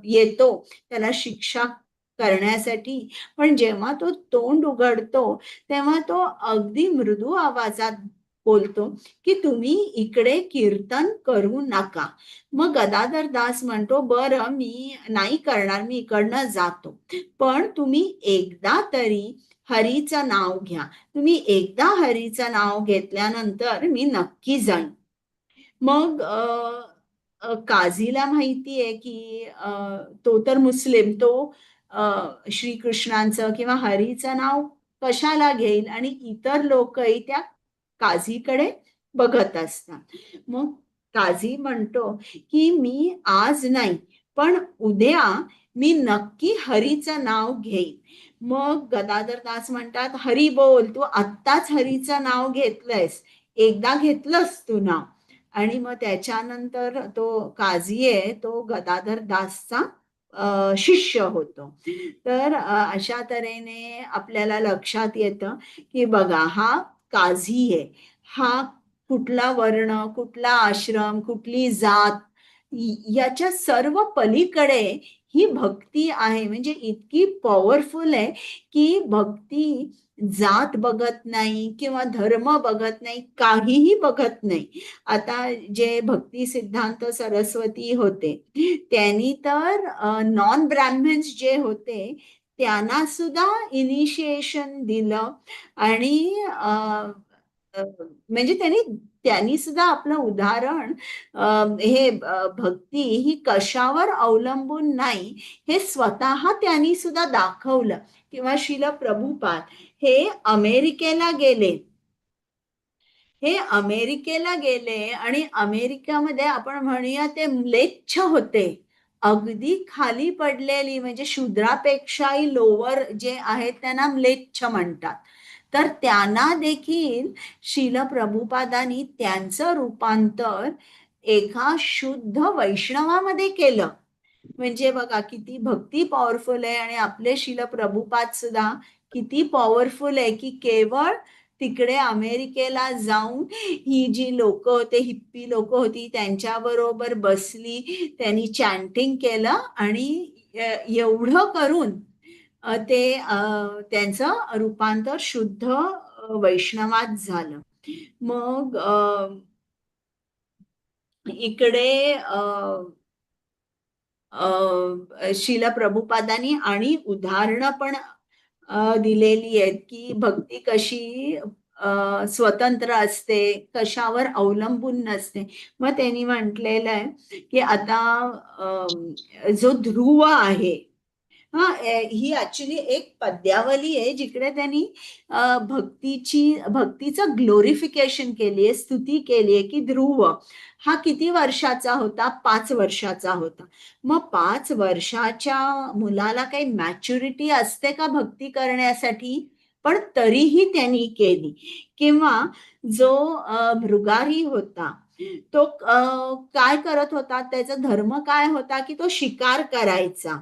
येतो त्याला शिक्षा करण्यासाठी, पण जेव्हा तो तोंड उघडतो तेव्हा तो अगदी मृदू आवाजात बोलतो की तुम्ही इकडे कीर्तन करू नका. मग गदाधर दास म्हणतो, बरं मी नाही करणार, मी इकडनं जातो, पण तुम्ही एकदा तरी हरीचं नाव घ्या. तुम्ही एकदा हरीचं नाव घेतल्यानंतर मी नक्की जाईन. मग काझीला माहितीये की तो तर मुस्लिम, तो श्रीकृष्णांचं किंवा हरीचं नाव कशाला घेईल, आणि इतर लोकही त्या काझीकडे बघत असतात. मग काझी म्हणतो की मी आज नाही पण उद्या मी नक्की हरीचं नाव घेईन. मग गदाधर दास म्हणतात, हरी बोल, तू आत्ताच हरीचं नाव घेतलंयस, एकदा घेतलंस तू नाव. आणि मग त्याच्यानंतर तो काझी आहे तो गदाधर दासचा शिष्य होतो. तर अशा तऱ्हेने आपल्याला लक्षात येतं की बघा, हा काझी आहे, हा कुठला वर्ण, कुठला आश्रम, कुठली जात, याच्या सर्व पलीकडे ही भक्ती आहे. म्हणजे इतकी पॉवरफुल आहे की भक्ती जात बघत नाही किंवा धर्म बघत नाही, काहीही बघत नाही. आता जे भक्ती सिद्धांत सरस्वती होते त्यांनी तर नॉन ब्राह्मण्स जे होते त्यांना सुद्धा इनिशिएशन दिलं आणि म्हणजे त्यांनी सुद्धा आपलं उदाहरण हे भक्ती ही कशावर अवलंबून नाही हे स्वतः त्यांनी सुद्धा दाखवलं. किंवा श्रील प्रभुपाद हे अमेरिकेला गेले आणि अमेरिकेमध्ये आपण म्हणूया ते म्लेच्छ होते, अगदी खाली पडलेली, म्हणजे शूद्रापेक्षाही लोवर जे आहेत त्यांना म्लेच्छ म्हणतात. तर त्यांना देखील श्रील प्रभुपादांनी त्यांचं रूपांतर एका शुद्ध वैष्णवामध्ये केलं. म्हणजे बघा किती भक्ती पॉवरफुल आहे. आणि आपले श्रील प्रभुपाद सुद्धा किती पॉवरफुल आहे की केवळ तिकडे अमेरिकेला जाऊन ही जी लोक होते, हिप्पी लोक होती, त्यांच्याबरोबर बसली, त्यांनी चॅन्टिंग केलं आणि एवढं करून ते त्यांचं रूपांतर शुद्ध वैष्णवात झालं. मग इकडे श्रील प्रभुपादांनी आणि उदाहरणं पण दिलेली आहेत की भक्ती कशी स्वतंत्र असते, कशावर अवलंबून नसते. मग त्यांनी म्हटलेलं आहे की आता जो ध्रुव आहे, ही ऍक्च्युली एक पद्यावली आहे जिकडे त्यांनी भक्तीचं ग्लोरिफिकेशन केली आहे, स्तुती केली आहे की ध्रुव हा किती वर्षाचा होता, 5 वर्षाचा होता. मग 5 वर्षाच्या मुलाला काही मॅच्युरिटी असते का भक्ती करण्यासाठी, पण तरीही त्यांनी केली. किंवा जो मृगारी होता तो काय करत होता, त्याचा धर्म काय होता की तो शिकार करायचा.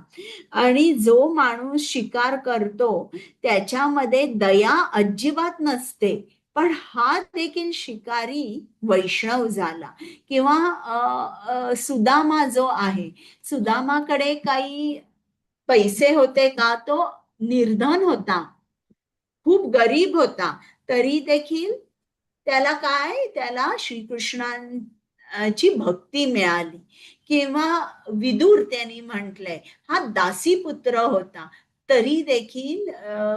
आणि जो माणूस शिकार करतो त्याच्यामध्ये दया अजिबात नसते, पण हा देखील शिकारी वैष्णव झाला. किंवा सुदामा जो आहे, सुदामाकडे काही पैसे होते का, तो निर्धन होता, खूप गरीब होता, तरी देखील त्याला श्रीकृष्णांची भक्ती मिळाली. किंवा विदुर त्यांनी म्हटलंय हा दासीपुत्र होता, तरी देखील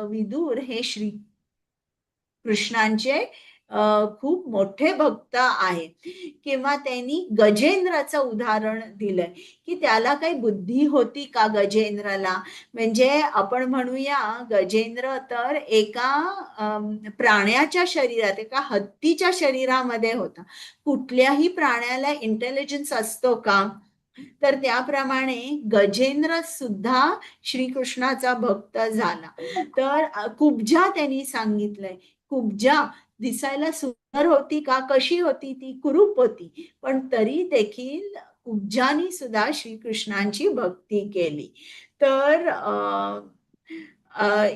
विदुर हे श्री कृष्णांचे खूप मोठे भक्त आहे. किंवा त्यांनी गजेंद्राचं उदाहरण दिलंय की त्याला काही बुद्धी होती का गजेंद्राला. म्हणजे आपण म्हणूया गजेंद्र तर एका प्राण्याच्या शरीरात, एका हत्तीच्या शरीरामध्ये होता. कुठल्याही प्राण्याला इंटेलिजन्स असतो का, तर त्याप्रमाणे गजेंद्र सुद्धा श्रीकृष्णाचा भक्त झाला. तर कुब्जा त्यांनी सांगितलंय, कुब्जा दिसायला सुंदर होती का, कशी होती ती, कुरूप होती, पण तरी देखील कुब्जानी सुद्धा श्रीकृष्णांची भक्ती केली. तर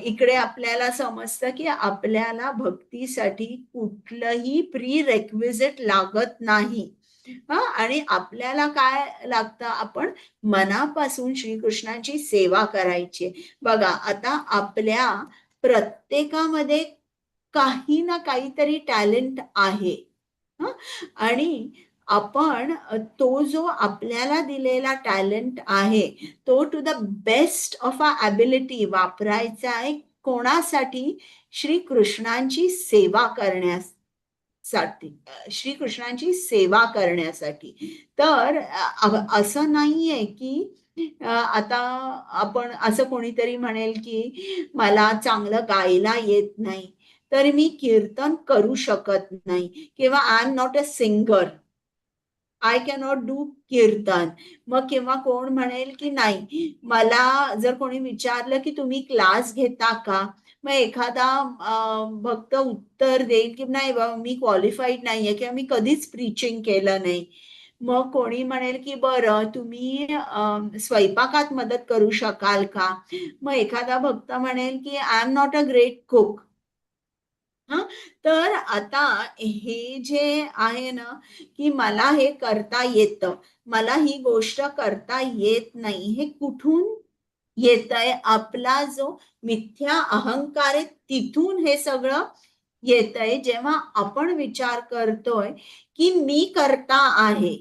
इकडे आपल्याला समजतं की आपल्याला भक्तीसाठी कुठलंही प्री रेक्विजिट लागत नाही. आणि आपल्याला काय लागतं, आपण मनापासून श्रीकृष्णांची सेवा करायची. बघा, आता आपल्या प्रत्येकामध्ये काही ना काहीतरी टॅलेंट आहे. आणि आपण तो जो आपल्याला दिलेला टॅलेंट आहे तो to the best of our ability वापरायचा आहे. कोणासाठी? श्रीकृष्णांची सेवा करण्यासाठी. श्रीकृष्णांची सेवा करण्यासाठी. तर असं नाहीये की आता आपण असं कोणीतरी म्हणेल की मला चांगलं गायला येत नाही तर मी कीर्तन करू शकत नाही, किंवा I am not a singer, I cannot do kirtan. मग किंवा कोण म्हणेल की नाही, मला जर कोणी विचारलं की तुम्ही क्लास घेता का, मग एखादा भक्त उत्तर देईल की नाही बाबा मी क्वालिफाईड नाहीये किंवा मी कधीच प्रीचिंग केलं नाही. मग कोणी म्हणेल की बरं तुम्ही स्वयंपाकात मदत करू शकाल का. मग एखादा भक्त म्हणेल की I am not a great cook. तर आता हे जे आहे ना की मला हे करता येतं, मला ही गोष्ट करता येत नाही, हे कुठून येतंय? आपला जो मिथ्या अहंकार आहे तिथून हे सगळं येतंय. जेव्हा आपण विचार करतोय की मी करता आहे,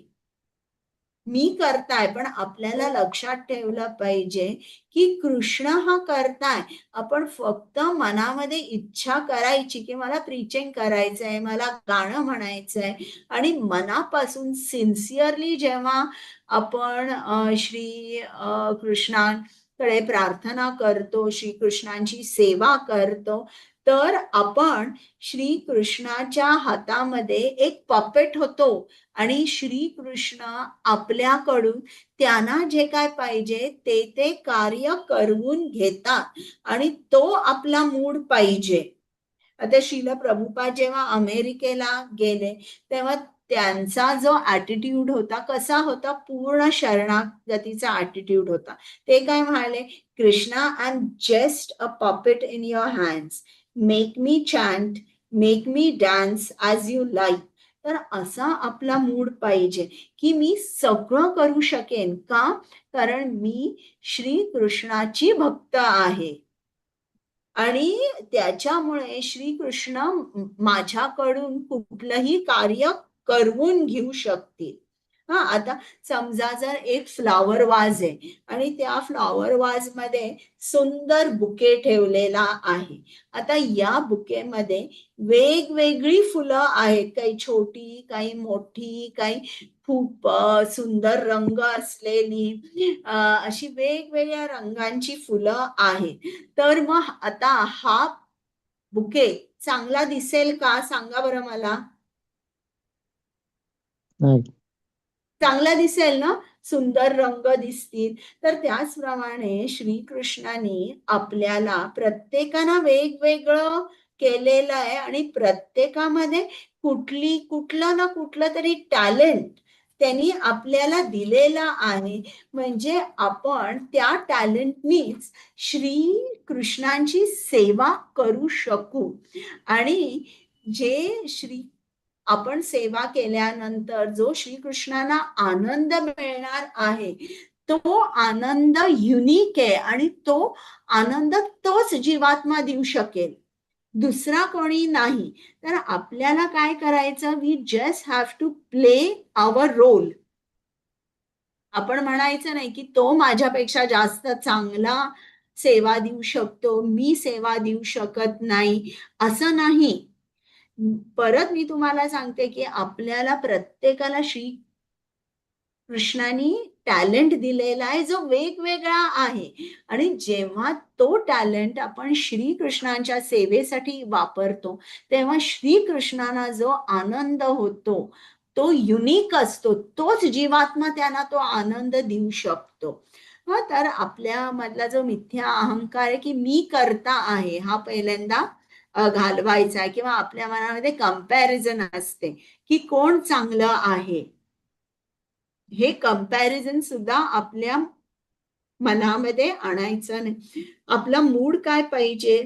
मी करताय, पण आपल्याला लक्षात ठेवलं पाहिजे की कृष्ण हा करताय. आपण फक्त मनामध्ये इच्छा करायची की मला प्रीचिंग करायचंय, मला गाणं म्हणायचंय, आणि मनापासून सिन्सिअरली जेव्हा आपण श्री कृष्णांकडे प्रार्थना करतो, श्रीकृष्णांची सेवा करतो, तर आपण श्रीकृष्णाच्या हातामध्ये एक पपेट होतो आणि श्रीकृष्ण आपल्याकडून त्यांना जे काय पाहिजे ते ते कार्य करवून घेतात आणि तो आपला मूड पाहिजे. आता श्रील प्रभुपाद जेव्हा अमेरिकेला गेले तेव्हा त्यांचा जो ॲटिट्यूड होता कसा होता? पूर्ण शरणागतीचा ॲटिट्यूड होता. ते काय म्हणाले? Krishna, I am just a puppet in your hands, make me chant, make me dance as you like. तर असा आपला मूड पाहिजे की मी सगळं करू शकेन. का? कारण मी श्रीकृष्णाची भक्त आहे आणि त्याच्यामुळे श्रीकृष्ण माझ्याकडून कुठलंही कार्य करवून घेऊ शकतील. आता समजा जर एक फ्लॉवर वाज आहे आणि त्या फ्लॉवर वाज मध्ये सुंदर बुके ठेवलेला आहे. आता या बुकेमध्ये वेगवेगळी फुलं आहेत, काही छोटी, काही मोठी, काही खूप सुंदर रंग असलेली, अशी वेगवेगळ्या रंगांची फुलं आहेत. तर मग आता हा बुके चांगला दिसेल का? सांगा बरं मला. नाही. चांगला दिसेल ना, सुंदर रंग दिसतील. तर त्याचप्रमाणे श्रीकृष्णाने आपल्याला प्रत्येकाला वेगवेगळं केलेलं आहे आणि प्रत्येकामध्ये कुठलं ना कुठलं तरी टॅलेंट त्यांनी आपल्याला दिलेला आहे. म्हणजे आपण त्या टॅलेंटनीच श्रीकृष्णांची सेवा करू शकू. आणि जे आपण सेवा केल्यानंतर जो श्रीकृष्णांना आनंद मिळणार आहे तो आनंद युनिक आहे आणि तो आनंद तोच जीवात्मा देऊ शकेल, दुसरा कोणी नाही. तर आपल्याला काय करायचं? We just have to play our role. आपण म्हणायचं नाही की तो माझ्यापेक्षा जास्त चांगला सेवा देऊ शकतो, मी सेवा देऊ शकत नाही, असं नाही. परत मी तुम्हाला सांगते की आपल्याला प्रत्येकाला श्री कृष्णाने टॅलेंट दिलेला आहे जो वेगवेगळा आहे. आणि जेव्हा तो टॅलेंट आपण श्रीकृष्णांच्या सेवेसाठी वापरतो तेव्हा श्रीकृष्णांना जो आनंद होतो तो युनिक असतो. तोच जीवात्मा त्यांना तो आनंद देऊ शकतो. तर आपल्या मधला जो मिथ्या अहंकार आहे की मी करता आहे हा पहिल्यांदा घालवायचा आहे. किंवा आपल्या मनामध्ये कंपॅरिझन असते की कोण चांगलं आहे. हे कंपॅरिझन सुद्धा आपल्या मनामध्ये आणायचं नाही. आपला मूड काय पाहिजे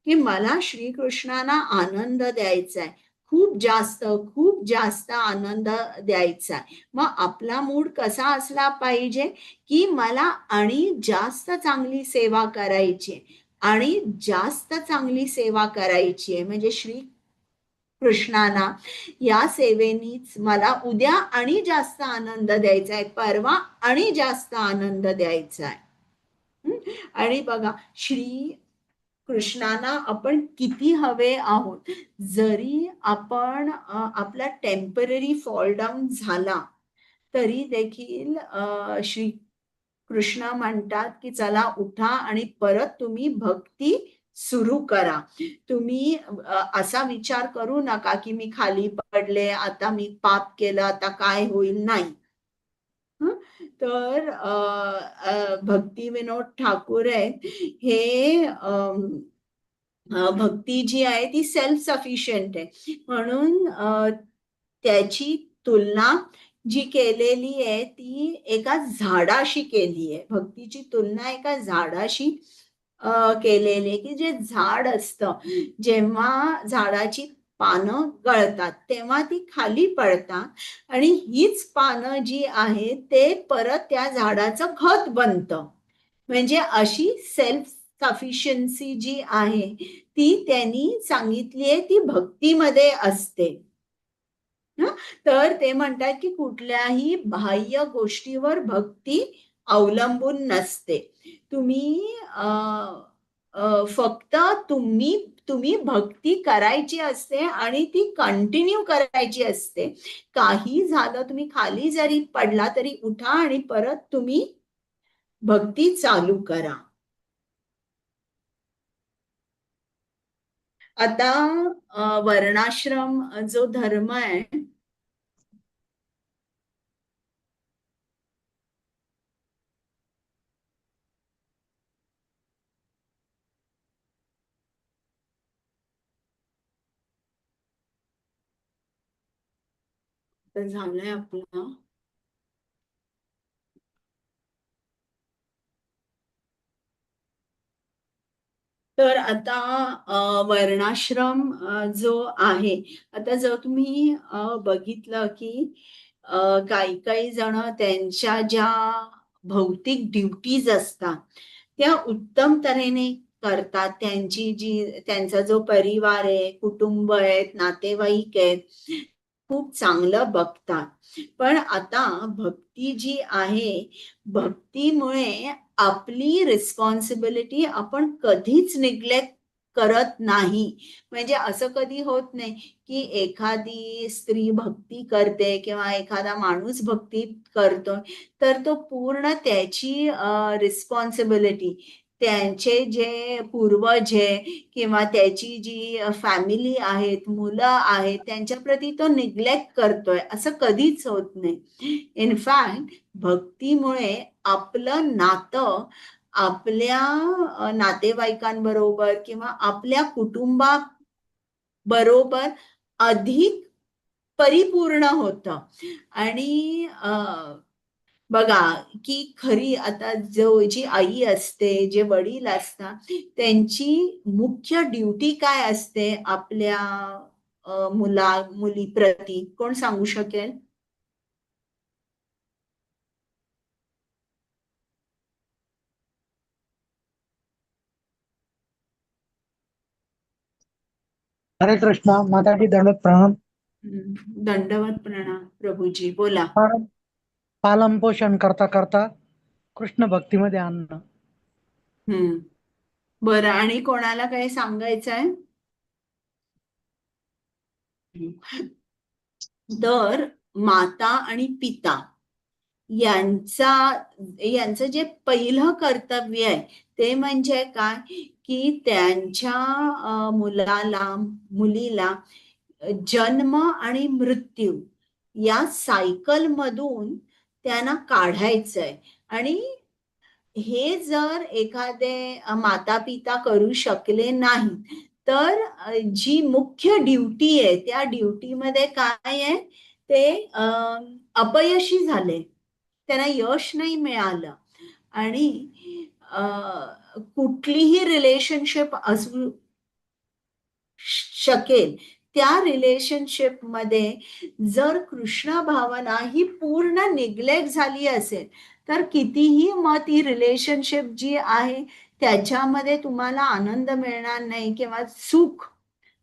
की मला श्रीकृष्णाला आनंद द्यायचा आहे, खूप जास्त आनंद द्यायचा आहे. मग आपला मूड कसा असला पाहिजे की मला आणि जास्त चांगली सेवा करायची आहे, आणि जास्त चांगली सेवा करायची आहे म्हणजे श्री कृष्णाला या सेवेनीच मला उद्या आणि जास्त आनंद द्यायचा आहे, परवा आणि जास्त आनंद द्यायचा आहे. आणि बघा श्री कृष्णाला आपण किती हवे आहोत, जरी आपण आपला टेम्पररी फॉल डाऊन झाला तरी देखील श्री कृष्ण म्हणतात की चला उठा आणि परत तुम्ही भक्ती सुरू करा. तुम्ही असा विचार करू नका की मी खाली पडले, आता मी पाप केलं, आता काय होईल, नाही. तर भक्ती विनोद ठाकूर आहेत हे भक्ती जी आहे ती सेल्फ सफिशियंट आहे, म्हणून त्याची तुलना जी केलेली आहे ती एका झाडाशी केली आहे. भक्तीची तुलना एका झाडाशी केलेली आहे की जे झाड असतं, जेव्हा झाडाची पानं गळतात तेव्हा ती खाली पडतात आणि हीच पानं जी आहेत ते परत त्या झाडाचं खत बनतं. म्हणजे अशी सेल्फ सफिशियन्सी जी आहे ती त्यांनी सांगितली आहे ती भक्तीमध्ये असते. तर ते म्हणतात की कुठल्याही बाह्य गोष्टीवर भक्ती अवलंबून नसते. तुम्ही फक्त तुम्ही भक्ती करायची असते आणि ती कंटिन्यू करायची असते. काही झालं, तुम्ही खाली जरी पडला तरी उठा आणि परत तुम्ही भक्ती चालू करा. आता वर्णाश्रम जो धर्म आहे तर झालंय आपला. तर आता वर्णाश्रम जो आहे, आता जर तुम्ही बघितलं की काही जण त्यांच्या ज्या भौतिक ड्युटीज असतात त्या उत्तम तऱ्हेने करतात. त्यांचा जो परिवार आहे, कुटुंब आहेत, नातेवाईक आहेत, खूप चांगलं बघतात. पण आता भक्ती जी आहे, भक्तीमुळे आपली रिस्पॉन्सिबिलिटी आपण कधीच निग्लेक्ट करत नाही. म्हणजे असं कधी होत नाही की एखादी स्त्री भक्ती करते किंवा एखादा माणूस भक्ती करतो तर तो पूर्ण त्याची रिस्पॉन्सिबिलिटी, त्यांचे जे पूर्वज आहे किंवा त्याची जी फॅमिली आहेत, मुलं आहेत, त्यांच्या प्रती तो निग्लेक्ट करतोय, असं कधीच होत नाही. इनफॅक्ट भक्तीमुळे आपलं नातं आपल्या नातेवाईकांबरोबर किंवा आपल्या कुटुंबाबरोबर अधिक परिपूर्ण होतं. आणि बघा की खरी आता जी आई असते, जे वडील असतात, त्यांची मुख्य ड्युटी काय असते आपल्या मुलीप्रती, कोण सांगू शकेल? हरे कृष्णा, माताजी दंडवत प्रणाम. दंडवत प्रणाम प्रभूजी, बोला. पालन पोषण करता करता कृष्ण भक्तीमध्ये आणणं. बरं, आणि कोणाला काही सांगायचं आहे? तर माता आणि पिता यांचं जे पहिलं कर्तव्य आहे ते म्हणजे काय की त्यांच्या मुलीला जन्म आणि मृत्यू या सायकल मधून त्यांना काढायचंय. आणि हे जर एखादे माता पिता करू शकले नाही तर जी मुख्य ड्युटी आहे त्या ड्युटी मध्ये काय आहे ते अपयशी झाले. त्यांना यश नाही मिळालं आणि कुठलीही रिलेशनशिप असू शकेल, त्या रिलेशनशिप मध्ये जर कृष्ण भावना ही पूर्ण निग्लेक्ट झाली असेल तर कितीही मग ती रिलेशनशिप जी आहे त्याच्यामध्ये तुम्हाला आनंद मिळणार नाही किंवा सुख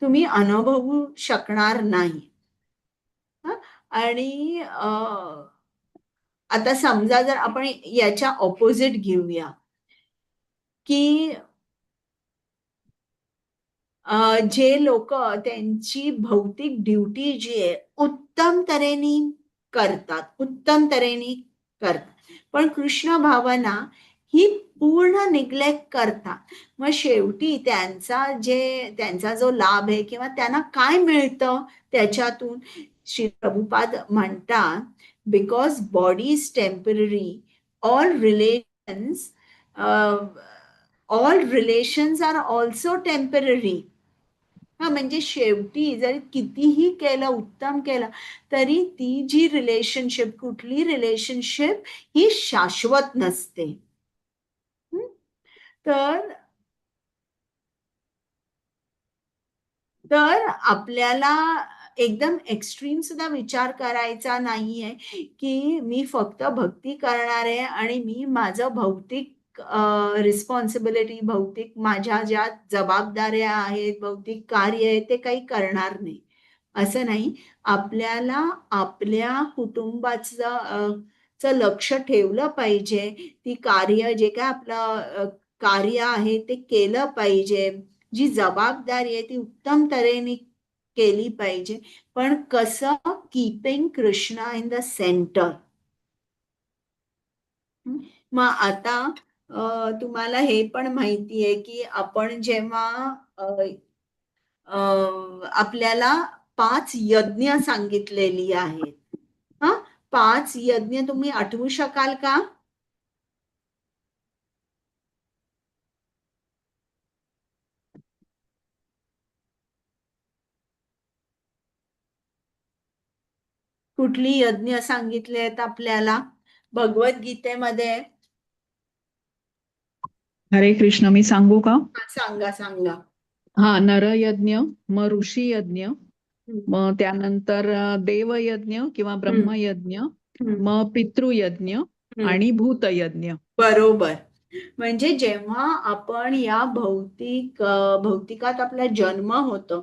तुम्ही अनुभवू शकणार नाही. आणि आता समजा जर आपण याच्या ऑपोजिट घेऊया की जे लोक त्यांची भौतिक ड्युटी जी आहे उत्तम तऱ्हेने करतात, पण कृष्ण भावना ही पूर्ण निग्लेक्ट करतात, मग शेवटी त्यांचा जो लाभ आहे किंवा त्यांना काय मिळतं त्याच्यातून, श्री प्रभुपाद म्हणतात, because body is temporary, all relations are also temporary. म्हणजे शेवटी जरी कितीही केलं, उत्तम केलं, तरी ती जी रिलेशनशिप, कुठली रिलेशनशिप ही शाश्वत नसते. तर आपल्याला एकदम एक्स्ट्रीम सुद्धा विचार करायचा नाहीये की मी फक्त भक्ती करणार आहे आणि मी माझं भौतिक रिस्पॉन्सिबिलिटी, भौतिक माझ्या ज्या जबाबदाऱ्या आहेत, भौतिक कार्य आहे ते काही करणार नाही, असं नाही. आपल्याला आपल्या कुटुंबाचं लक्ष ठेवलं पाहिजे, ती कार्य जे काय आपलं कार्य आहे ते केलं पाहिजे, जी जबाबदारी आहे ती उत्तम तऱ्हेने केली पाहिजे, पण कसं, keeping Krishna in the centre. मग आता तुम्हाला हे पण माहितीये की आपण जेव्हा आपल्याला 5 यज्ञ सांगितलेली आहेत, 5 यज्ञ तुम्ही आठवू शकाल का? कुठली यज्ञ सांगितले आहेत आपल्याला भगवद्गीतेमध्ये? हरे कृष्ण, मी सांगू का? सांगा. हा, नरयज्ञ, मग ऋषी यज्ञ, मग त्यानंतर देवयज्ञ किंवा ब्रह्मयज्ञ, मग पितृयज्ञ आणि भूतयज्ञ. बरोबर. म्हणजे जेव्हा आपण या भौतिकात आपला जन्म होतो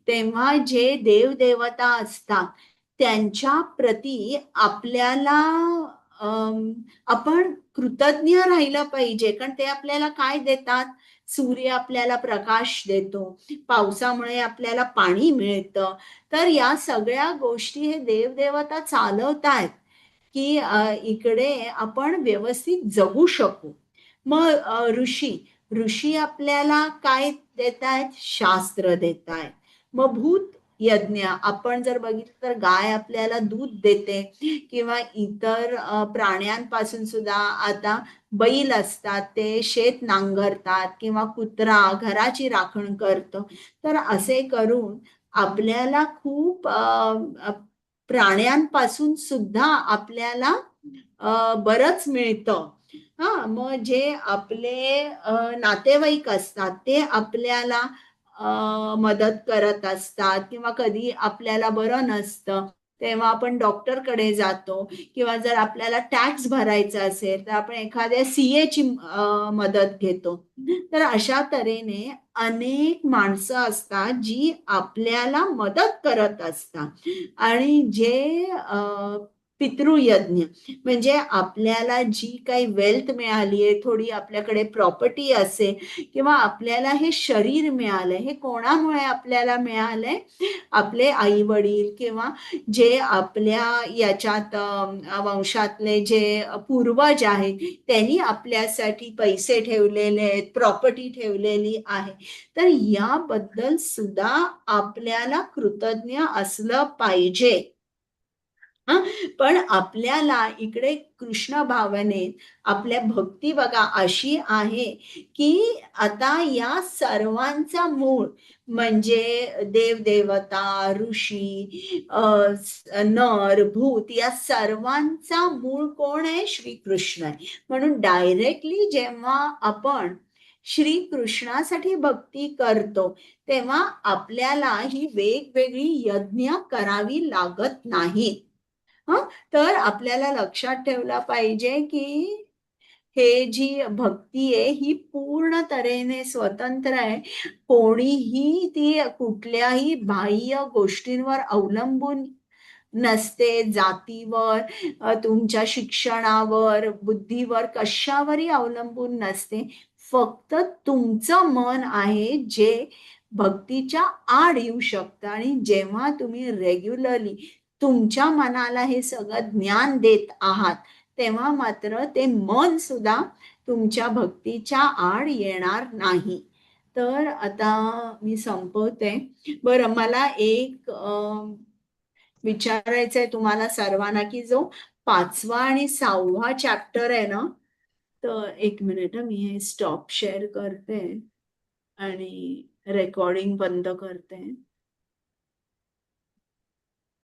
तेव्हा जे देवदेवता असतात त्यांच्या प्रती आपल्याला आपण कृतज्ञ राहिलं पाहिजे, कारण ते आपल्याला काय देतात? सूर्य आपल्याला प्रकाश देतो, पावसामुळे आपल्याला पाणी मिळतं. तर या सगळ्या गोष्टी हे देवदेवता चालवतायत की इकडे आपण व्यवस्थित जगू शकू. मग ऋषी आपल्याला काय देतायत? शास्त्र देतायत. मग भूत यज्ञ आपण जर बघितलं तर गाय आपल्याला दूध देते किंवा इतर प्राण्यांपासून सुद्धा आता बैल असतात ते शेत नांगरतात किंवा कुत्रा घराची राखण करतो. तर असे करून आपल्याला खूप प्राण्यांपासून सुद्धा आपल्याला बरंच मिळतं. मग जे आपले नातेवाईक असतात ते आपल्याला मदत करत असतात किंवा कधी आपल्याला बरं नसतं तेव्हा आपण डॉक्टरकडे जातो किंवा जर आपल्याला टॅक्स भरायचा असेल तर आपण एखाद्या CA ची मदत घेतो. तर अशा तऱ्हेने अनेक माणसं असतात जी आपल्याला मदत करत असतात. आणि जे पितृयज्ञ म्हणजे आपल्याला जी काही वेल्थ मिळाली आहे, थोडी आपल्याकडे प्रॉपर्टी असेल किंवा आपल्याला हे शरीर मिळालंय, हे कोणामुळे आपल्याला मिळालंय? आपले आई वडील किंवा जे आपल्या याच्यात वंशातले जे पूर्वज आहेत त्यांनी आपल्यासाठी पैसे ठेवलेले आहेत, प्रॉपर्टी ठेवलेली आहे. तर याबद्दल सुद्धा आपल्याला कृतज्ञ असलं पाहिजे. पण आपल्याला इकडे कृष्ण भावनेत आपल्या भक्ती बघा अशी आहे की आता या सर्वांचा मूळ म्हणजे देवदेवता, ऋषी, नर, भूत या सर्वांचा मूळ कोण आहे? श्रीकृष्ण आहे. म्हणून डायरेक्टली जेव्हा आपण श्रीकृष्णासाठी भक्ती करतो तेव्हा आपल्याला ही वेगवेगळी यज्ञ करावी लागत नाहीत. तर आपल्याला लक्षात ठेवलं पाहिजे की हे जी भक्ती आहे ही पूर्ण तऱ्हेने स्वतंत्र आहे. कोणीही ती कुठल्याही बाह्य गोष्टींवर अवलंबून नसते, जातीवर, तुमच्या शिक्षणावर, बुद्धीवर, कशावरही अवलंबून नसते. फक्त तुमचं मन आहे जे भक्तीच्या आड येऊ शकतं आणि जेव्हा तुम्ही रेग्युलरली तुमच्या मनाला हे सगळं ज्ञान देत आहात तेव्हा मात्र ते मन सुद्धा तुमच्या भक्तीच्या आड येणार नाही. तर आता मी संपवते. बरं, मला एक विचारायचंय तुम्हाला सर्वांना की जो 5वा आणि 6वा चॅप्टर आहे ना, तर एक मिनिट मी हे स्टॉप शेअर करते आणि रेकॉर्डिंग बंद करते.